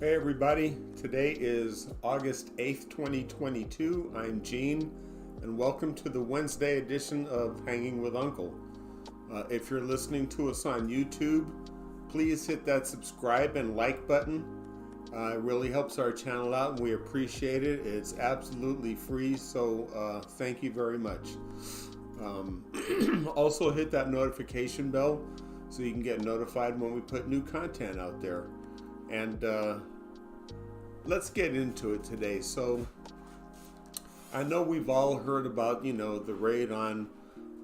Hey everybody, today is August 8th, 2022. I'm Gene, and welcome to the Wednesday edition of Hanging with Uncle. If you're listening to us on YouTube, please hit that subscribe and like button. It really helps our channel out, and we appreciate it. It's absolutely free, so thank you very much. Also, hit that notification bell so you can get notified when we put new content out there. And let's get into it today. So I know we've all heard about, the raid on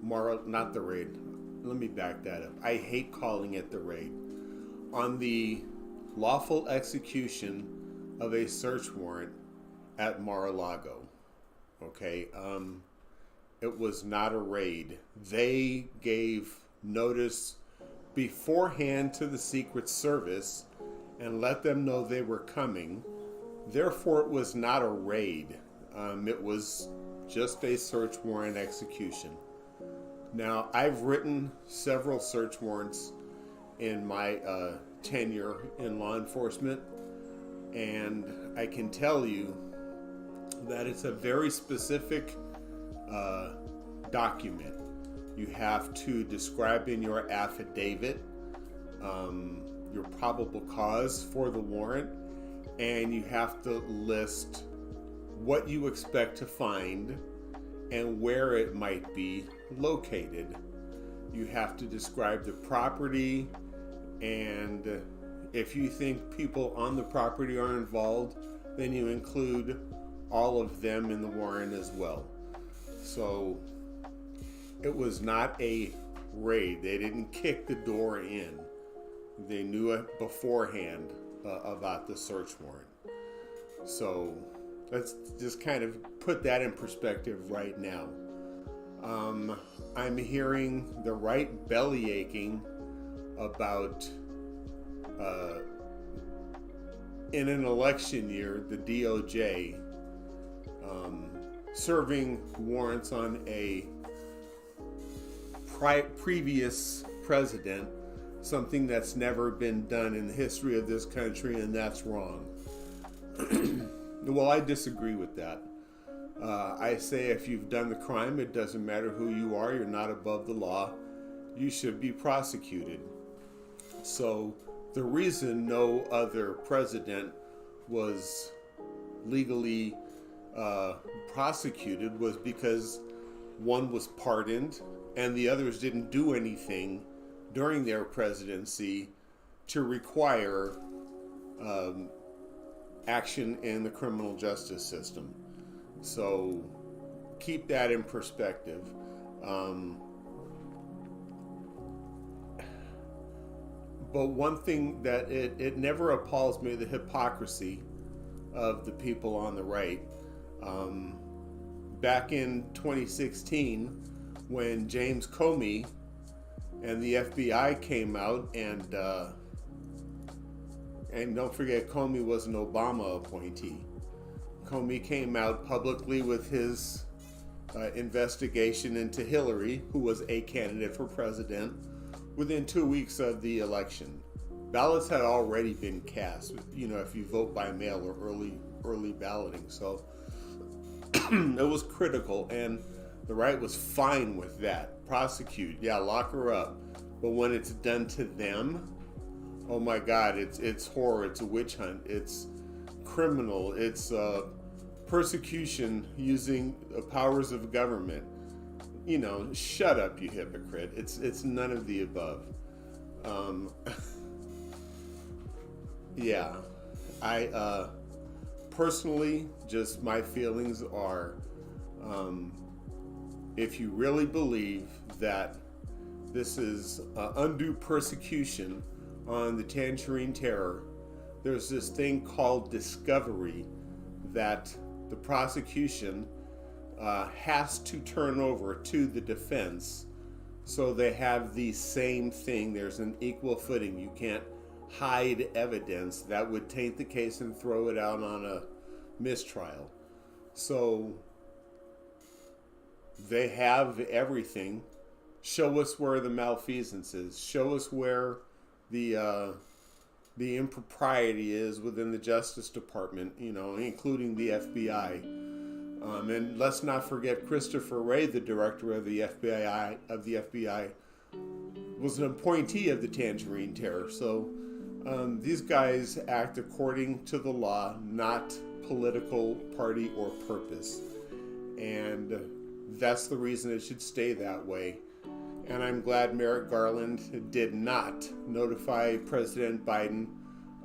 not the raid. Let me back that up. I hate calling it the raid. On the lawful execution of a search warrant at Lago. Okay, it was not a raid. They gave notice beforehand to the Secret Service and let them know they were coming. Therefore, it was not a raid. It was just a search warrant execution. Now, I've written several search warrants in my tenure in law enforcement, and I can tell you that it's a very specific document. You have to describe in your affidavit your probable cause for the warrant, and you have to list what you expect to find and where it might be located. You have to describe the property, and if you think people on the property are involved, then you include all of them in the warrant as well. So it was not a raid. They didn't kick the door in. They knew it beforehand about the search warrant. So let's just kind of put that in perspective right now. I'm hearing the right belly aching about in an election year, the DOJ serving warrants on a previous president, something that's never been done in the history of this country, and that's wrong. Well, I disagree with that. I say if you've done the crime, it doesn't matter who you are, you're not above the law, you should be prosecuted. So the reason no other president was legally prosecuted was because one was pardoned and the others didn't do anything during their presidency to require action in the criminal justice system. So keep that in perspective. But one thing that it never appalls me, the hypocrisy of the people on the right. Back in 2016, when James Comey and the FBI came out, and don't forget, Comey was an Obama appointee. Comey came out publicly with his investigation into Hillary, who was a candidate for president, within 2 weeks of the election. Ballots had already been cast, if you vote by mail or early balloting. So it was critical, and the right was fine with that. Prosecute, yeah, lock her up. But when it's done to them, oh my God, it's horror, it's a witch hunt, it's criminal, it's persecution using the powers of government. Shut up, you hypocrite. It's none of the above. Yeah, I personally, just my feelings are, if you really believe that this is undue persecution on the Tangerine Terror, there's this thing called discovery that the prosecution has to turn over to the defense, so they have the same thing. There's an equal footing. You can't hide evidence that would taint the case and throw it out on a mistrial. So they have everything. Show us where the malfeasance is. Show us where the the impropriety is within the Justice Department, including the FBI. And let's not forget Christopher Wray, the director of the FBI, was an appointee of the Tangerine Terror. So these guys act according to the law, not political party or purpose. And that's the reason it should stay that way. And I'm glad Merrick Garland did not notify President Biden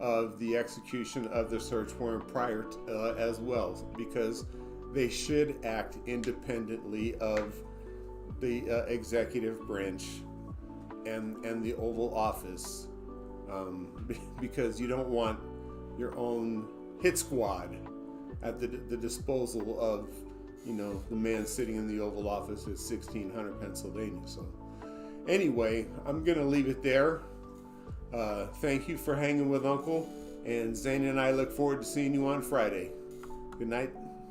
of the execution of the search warrant prior to, as well, because they should act independently of the executive branch and the Oval Office, because you don't want your own hit squad at the disposal of the man sitting in the Oval Office at 1600 Pennsylvania. So anyway, I'm going to leave it there. Thank you for hanging with Uncle. And Zane and I look forward to seeing you on Friday. Good night.